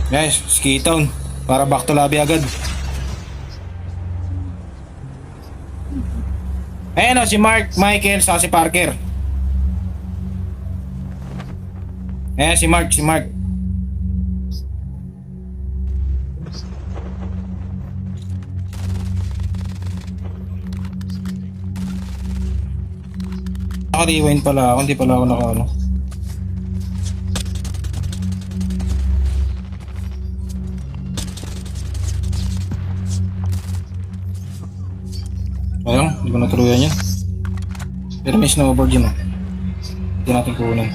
Guys, ski town. Para back to lobby agad. Ayan o, si Mark, Michael, saka si Parker. Ayan, si Mark. Naka-rewind pala ako, hindi pala ako naka-ano. Ayun, hindi ko natuluyan yan. Pero may snowboard yun, hindi natin kunin.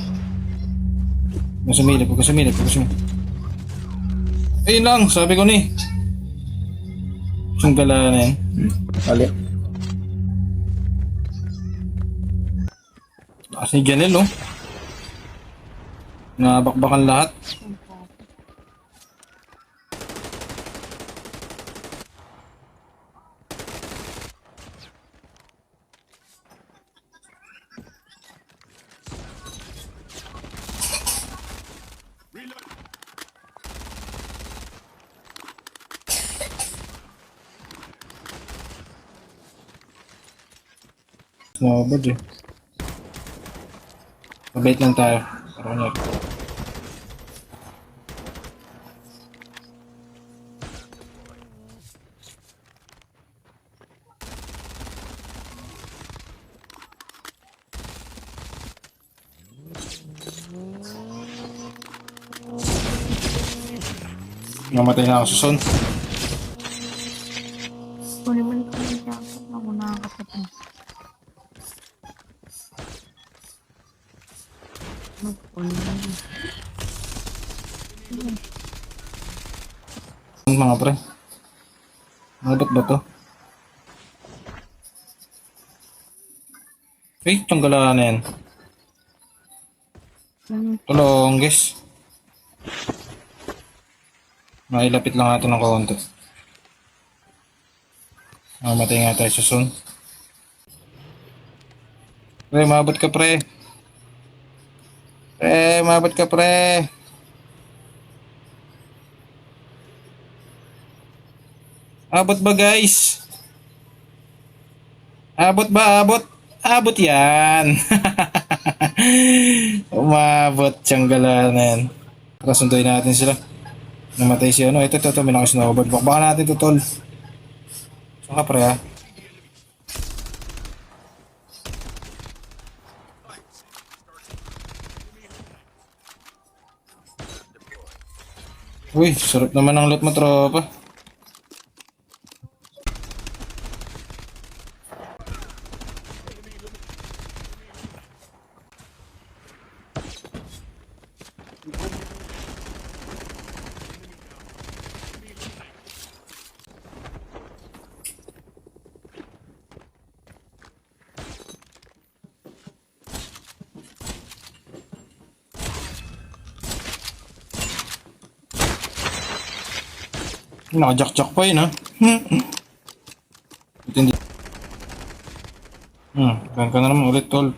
Huwag sumilip. Ayun lang, sabi ko ni. Yung gala na yan. Kali. Kasi Janelle, oh. Nabakbakan lahat. Snowboard eh. Mabait lang tayo. Para kunyari. Mamatay na ako sa son. Kung naman ko yung jacket na ako nakakapatid. Mga pre. Mabot ba to? Tanggalan na yan. Tulong guys. Mailapit lang natin ng konti. Mamatay nga tayo sa sun. Pre, mabot ka pre. Mabot ka pre. Abot ba guys? Abot ba? Abot yan. Umabot. Tiyanggalan na yan. Kasunduin natin sila. Namatay si ano. Ito. May nakasnowboard. Bakbakan natin ito tol. Saan ka pre ha? Uy, sarap naman ang loot mo tropa. Naka-jack pa yun ha. Hindi. Gan ka na naman ulit tol.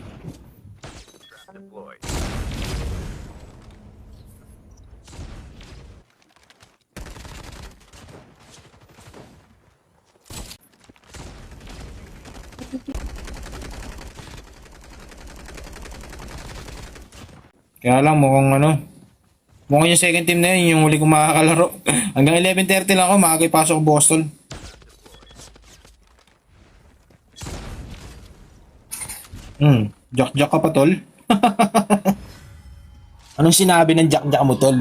Kaya lang mukhang yung second team na yun, yung huli kong makakalaro. Hanggang 11:30 lang ako, makakipasok ko Boston. Jack ka pa tol? Anong sinabi ng jack mo tol?